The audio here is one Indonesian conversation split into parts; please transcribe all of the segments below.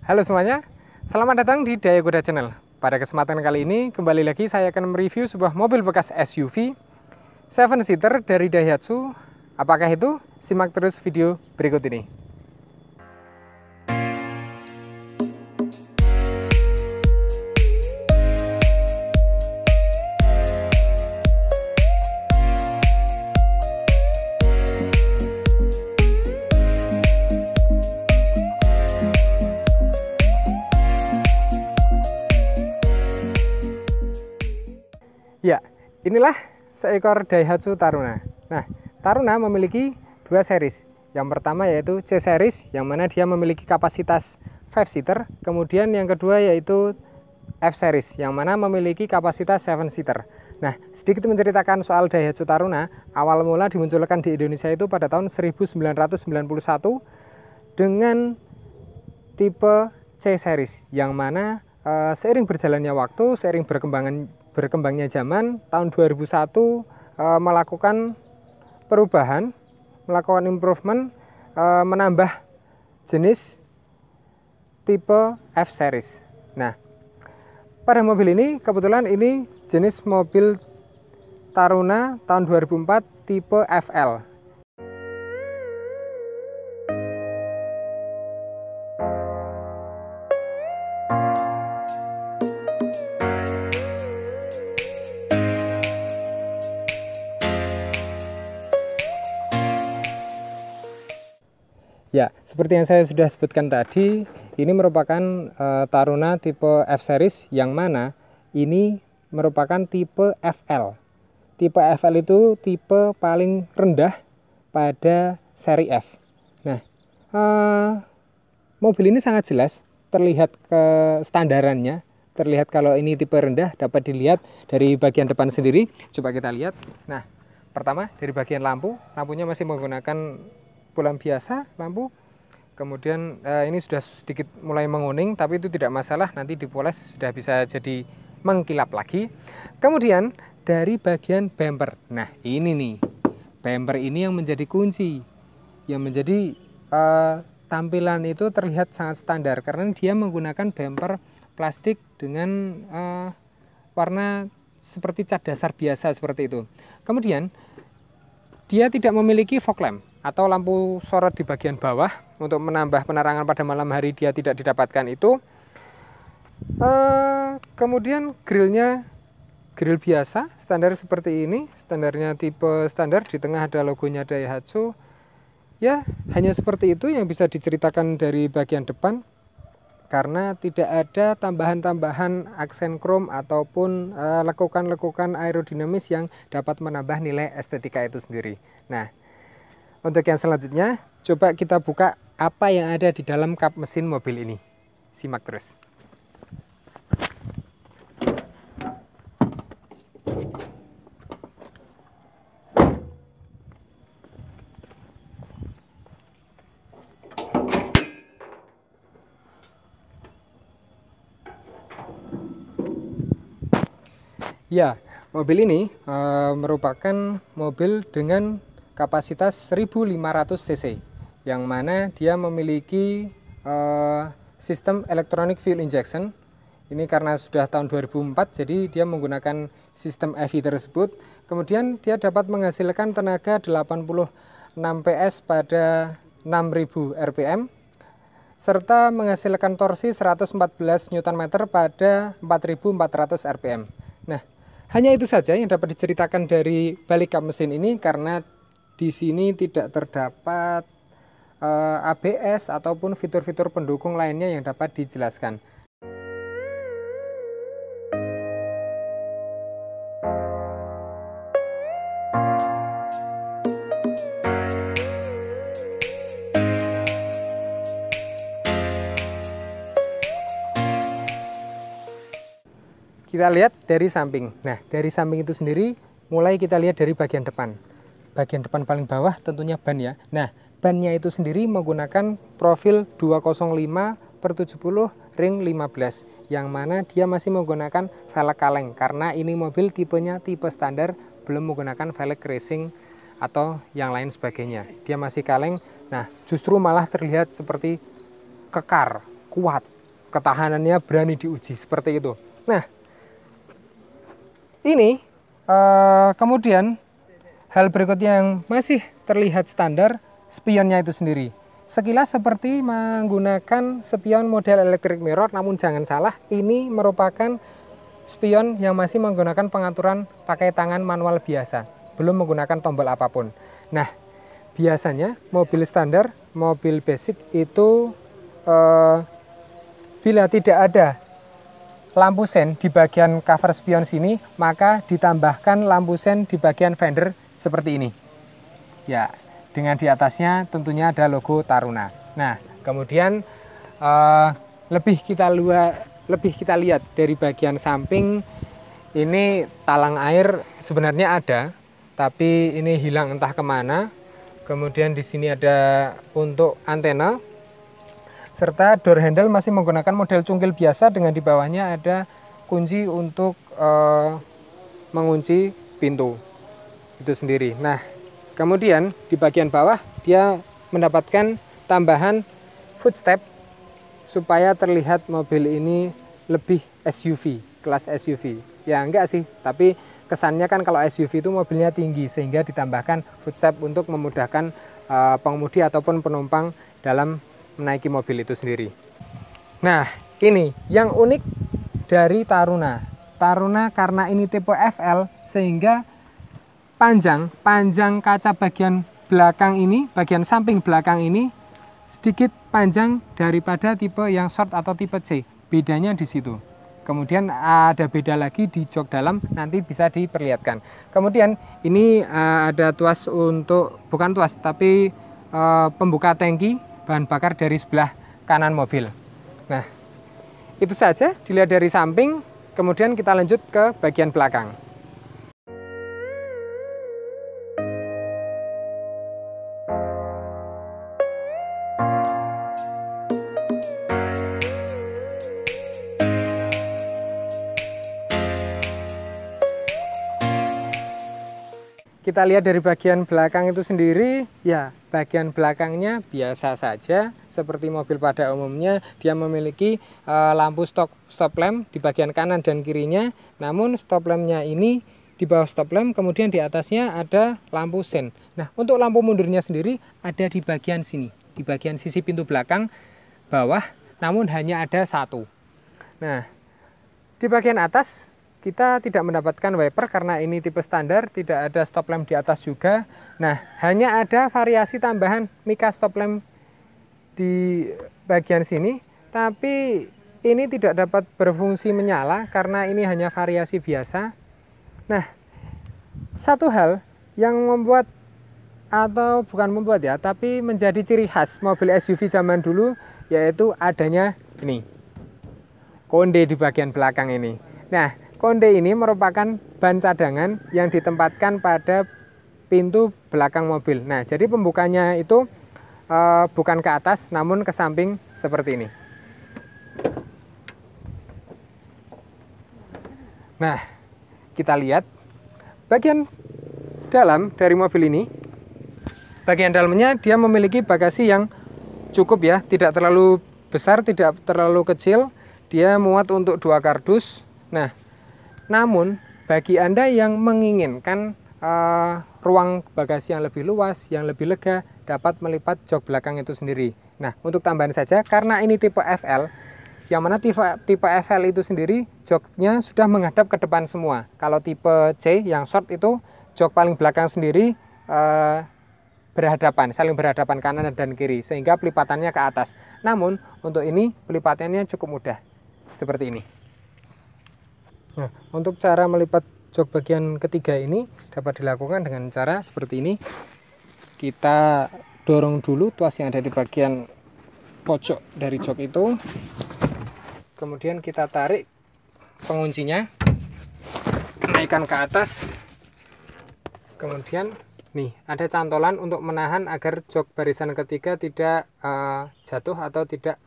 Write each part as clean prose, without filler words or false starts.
Halo semuanya, selamat datang di Daya Kuda Channel. Pada kesempatan kali ini, kembali lagi saya akan mereview sebuah mobil bekas SUV 7-seater dari Daihatsu. Apakah itu? Simak terus video berikut ini. Ya, inilah seekor Daihatsu Taruna. Nah, Taruna memiliki dua series. Yang pertama yaitu C series, yang mana dia memiliki kapasitas 5-seater. Kemudian yang kedua yaitu F series, yang mana memiliki kapasitas 7-seater. Nah, sedikit menceritakan soal Daihatsu Taruna. Awal mula dimunculkan di Indonesia itu pada tahun 1991 dengan tipe C series, yang mana seiring berjalannya waktu, seiring berkembangnya zaman, tahun 2001 melakukan perubahan, melakukan improvement, menambah jenis tipe F series. Nah, pada mobil ini kebetulan ini jenis mobil Taruna tahun 2004 tipe FL. Ya, seperti yang saya sudah sebutkan tadi, ini merupakan Taruna tipe F series, yang mana ini merupakan tipe FL. Tipe FL itu tipe paling rendah pada seri F. Nah, mobil ini sangat jelas terlihat kestandarannya. Terlihat kalau ini tipe rendah dapat dilihat dari bagian depan sendiri. Coba kita lihat. Nah, pertama dari bagian lampu, lampunya masih menggunakan bolam biasa lampu. Kemudian ini sudah sedikit mulai menguning, tapi itu tidak masalah, nanti dipoles sudah bisa jadi mengkilap lagi. Kemudian dari bagian bumper, nah ini nih, bumper ini yang menjadi kunci, yang menjadi tampilan itu terlihat sangat standar karena dia menggunakan bumper plastik dengan warna seperti cat dasar biasa seperti itu. Kemudian dia tidak memiliki fog lamp atau lampu sorot di bagian bawah untuk menambah penerangan pada malam hari, dia tidak didapatkan itu. Kemudian grillnya grill biasa standar seperti ini, standarnya tipe standar, di tengah ada logonya Daihatsu. Ya, hanya seperti itu yang bisa diceritakan dari bagian depan, karena tidak ada tambahan-tambahan aksen krom ataupun lekukan-lekukan aerodinamis yang dapat menambah nilai estetika itu sendiri. Nah, untuk yang selanjutnya, coba kita buka apa yang ada di dalam kap mesin mobil ini. Simak terus. Ya, mobil ini merupakan mobil dengan kapasitas 1500 cc, yang mana dia memiliki sistem electronic fuel injection. Ini karena sudah tahun 2004, jadi dia menggunakan sistem EV tersebut. Kemudian dia dapat menghasilkan tenaga 86 PS pada 6000 rpm, serta menghasilkan torsi 114 Nm pada 4400 rpm. Nah, hanya itu saja yang dapat diceritakan dari balik kap mesin ini, karena di sini tidak terdapat ABS ataupun fitur-fitur pendukung lainnya yang dapat dijelaskan. Kita lihat dari samping. Nah, dari samping itu sendiri mulai kita lihat dari bagian depan. Bagian depan paling bawah tentunya ban ya. Nah, bannya itu sendiri menggunakan profil 205/70 ring 15, yang mana dia masih menggunakan velg kaleng karena ini mobil tipenya tipe standar, belum menggunakan velg racing atau yang lain sebagainya. Dia masih kaleng. Nah, justru malah terlihat seperti kekar, kuat. ketahanannya berani diuji seperti itu. Nah, ini kemudian hal berikutnya yang masih terlihat standar, spionnya itu sendiri. Sekilas seperti menggunakan spion model electric mirror, namun jangan salah, ini merupakan spion yang masih menggunakan pengaturan pakai tangan manual biasa, belum menggunakan tombol apapun. Nah, biasanya mobil standar, mobil basic itu bila tidak ada lampu sen di bagian cover spion sini, maka ditambahkan lampu sen di bagian fender seperti ini. Ya, dengan di atasnya tentunya ada logo Taruna. Nah, kemudian lebih kita lihat dari bagian samping, ini talang air sebenarnya ada, tapi ini hilang entah kemana. Kemudian di sini ada untuk antena, serta door handle masih menggunakan model cungkil biasa dengan di bawahnya ada kunci untuk mengunci pintu itu sendiri. Nah, kemudian di bagian bawah dia mendapatkan tambahan footstep supaya terlihat mobil ini lebih SUV, kelas SUV. Ya enggak sih, tapi kesannya kan kalau SUV itu mobilnya tinggi, sehingga ditambahkan footstep untuk memudahkan pengemudi ataupun penumpang dalam menaiki mobil itu sendiri. Nah, ini yang unik dari Taruna. Taruna karena ini tipe FL, sehingga panjang kaca bagian belakang ini, bagian samping belakang ini sedikit panjang daripada tipe yang short atau tipe C. Bedanya di situ. Kemudian ada beda lagi di jok dalam, nanti bisa diperlihatkan. Kemudian ini ada tuas untuk, bukan tuas, tapi pembuka tangki bahan bakar dari sebelah kanan mobil. Nah, itu saja dilihat dari samping, kemudian kita lanjut ke bagian belakang. Kita lihat dari bagian belakang itu sendiri, ya bagian belakangnya biasa saja seperti mobil pada umumnya. Dia memiliki lampu stop lamp di bagian kanan dan kirinya, namun stop lampnya ini di bawah stop lamp, kemudian di atasnya ada lampu sen. Nah, untuk lampu mundurnya sendiri ada di bagian sini, di bagian sisi pintu belakang bawah, namun hanya ada satu. Nah, di bagian atas kita tidak mendapatkan wiper karena ini tipe standar, tidak ada stop lamp di atas juga. Nah, hanya ada variasi tambahan mica stop lamp di bagian sini, tapi ini tidak dapat berfungsi menyala karena ini hanya variasi biasa. Nah, satu hal yang membuat, atau bukan membuat ya, tapi menjadi ciri khas mobil SUV zaman dulu, yaitu adanya ini, konde di bagian belakang ini. Nah, konde ini merupakan ban cadangan yang ditempatkan pada pintu belakang mobil. Nah, jadi pembukanya itu bukan ke atas, namun ke samping seperti ini. Nah, kita lihat bagian dalam dari mobil ini. Bagian dalamnya dia memiliki bagasi yang cukup ya, tidak terlalu besar, tidak terlalu kecil. Dia muat untuk 2 kardus. Nah, namun bagi Anda yang menginginkan ruang bagasi yang lebih luas, yang lebih lega, dapat melipat jok belakang itu sendiri. Nah, untuk tambahan saja, karena ini tipe FL, yang mana tipe FL itu sendiri joknya sudah menghadap ke depan semua. Kalau tipe C yang short itu jok paling belakang sendiri berhadapan, saling berhadapan kanan dan kiri, sehingga pelipatannya ke atas. Namun untuk ini pelipatannya cukup mudah, seperti ini. Nah, untuk cara melipat jok bagian ketiga ini dapat dilakukan dengan cara seperti ini. Kita dorong dulu tuas yang ada di bagian pojok dari jok itu. Kemudian kita tarik penguncinya, naikkan ke atas. Kemudian nih ada cantolan untuk menahan agar jok barisan ketiga tidak jatuh atau tidak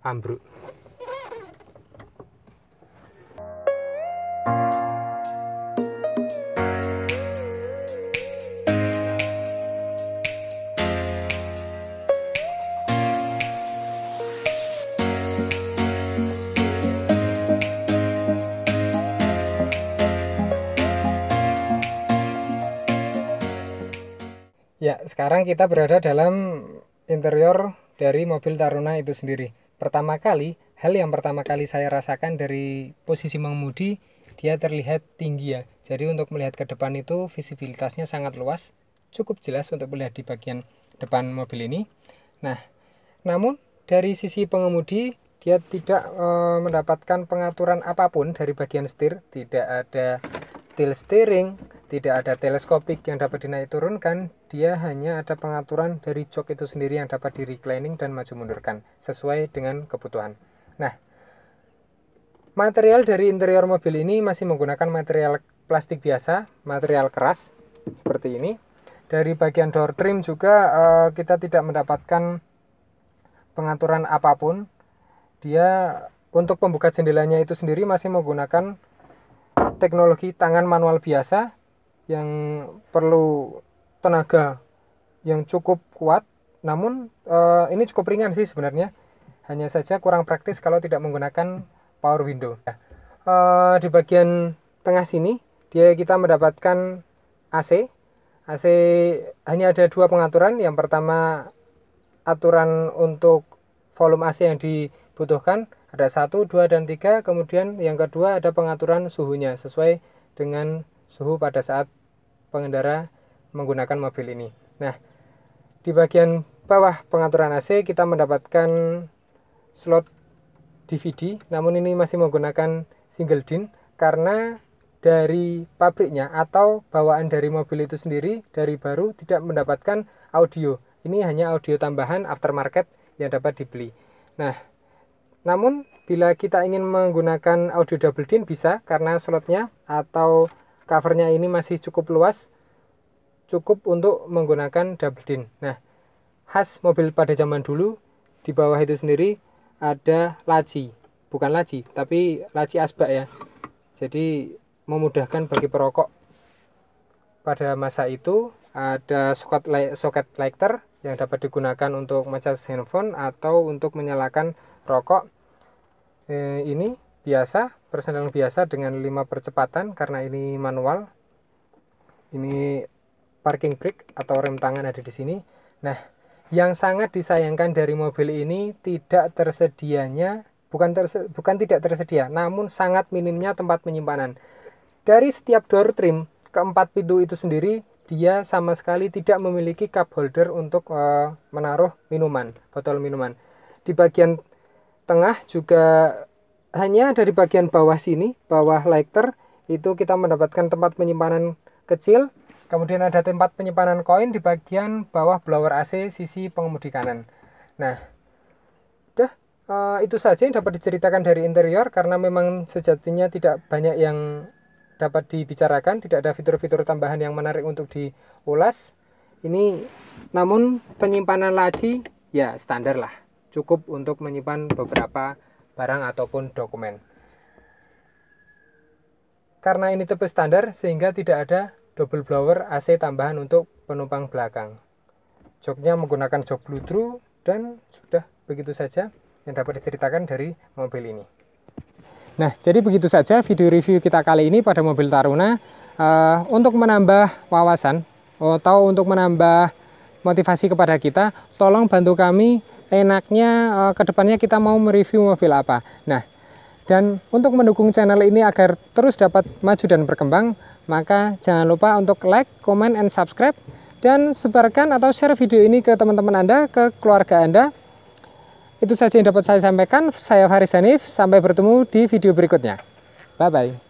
ambruk. sekarang kita berada dalam interior dari mobil Taruna itu sendiri. Hal yang pertama kali saya rasakan dari posisi mengemudi, dia terlihat tinggi ya. Jadi untuk melihat ke depan itu visibilitasnya sangat luas, cukup jelas untuk melihat di bagian depan mobil ini. Nah, namun dari sisi pengemudi, dia tidak mendapatkan pengaturan apapun dari bagian setir, tidak ada tilt steering, tidak ada teleskopik yang dapat dinaik turunkan. Dia hanya ada pengaturan dari jok itu sendiri yang dapat di reclining dan maju mundurkan sesuai dengan kebutuhan. Nah, material dari interior mobil ini masih menggunakan material plastik biasa, material keras seperti ini. Dari bagian door trim juga kita tidak mendapatkan pengaturan apapun. Dia untuk pembuka jendelanya itu sendiri masih menggunakan teknologi tangan manual biasa yang perlu tenaga yang cukup kuat. Namun ini cukup ringan sih sebenarnya, hanya saja kurang praktis kalau tidak menggunakan power window. Di bagian tengah sini kita mendapatkan AC hanya ada dua pengaturan. Yang pertama, aturan untuk volume AC yang dibutuhkan ada 1, 2, dan 3. Kemudian yang kedua ada pengaturan suhunya sesuai dengan suhu pada saat pengendara menggunakan mobil ini. Nah, di bagian bawah pengaturan AC kita mendapatkan slot DVD, namun ini masih menggunakan single din karena dari pabriknya atau bawaan dari mobil itu sendiri dari baru tidak mendapatkan audio. Ini hanya audio tambahan aftermarket yang dapat dibeli. Nah, namun bila kita ingin menggunakan audio double din bisa, karena slotnya atau covernya ini masih cukup luas, cukup untuk menggunakan double din. Nah, khas mobil pada zaman dulu, di bawah itu sendiri ada laci, bukan laci tapi laci asbak ya. Jadi memudahkan bagi perokok. Pada masa itu ada soket lighter yang dapat digunakan untuk ngecas handphone atau untuk menyalakan rokok. Ini biasa, persneling biasa dengan 5 percepatan karena ini manual. Ini parking brake atau rem tangan ada di sini. Nah, yang sangat disayangkan dari mobil ini tidak tersedianya, bukan tidak tersedia, namun sangat minimnya tempat penyimpanan. Dari setiap door trim, keempat pintu itu sendiri, dia sama sekali tidak memiliki cup holder untuk menaruh minuman, botol minuman. Di bagian tengah juga hanya dari bagian bawah sini, bawah lighter, itu kita mendapatkan tempat penyimpanan kecil. Kemudian ada tempat penyimpanan koin di bagian bawah blower AC sisi pengemudi kanan. Nah, itu saja yang dapat diceritakan dari interior, karena memang sejatinya tidak banyak yang dapat dibicarakan, tidak ada fitur-fitur tambahan yang menarik untuk diulas. Ini namun penyimpanan laci ya standar lah, cukup untuk menyimpan beberapa barang ataupun dokumen. Karena ini tipe standar sehingga tidak ada double blower AC tambahan untuk penumpang belakang. Joknya menggunakan jok bludru dan sudah begitu saja yang dapat diceritakan dari mobil ini. Nah, jadi begitu saja video review kita kali ini pada mobil Taruna. Untuk menambah wawasan atau untuk menambah motivasi kepada kita, tolong bantu kami enaknya kedepannya kita mau mereview mobil apa. Nah, dan untuk mendukung channel ini agar terus dapat maju dan berkembang, maka jangan lupa untuk like, comment, and subscribe, dan sebarkan atau share video ini ke teman-teman Anda, ke keluarga Anda. Itu saja yang dapat saya sampaikan. Saya Faris Hanif, sampai bertemu di video berikutnya. Bye-bye.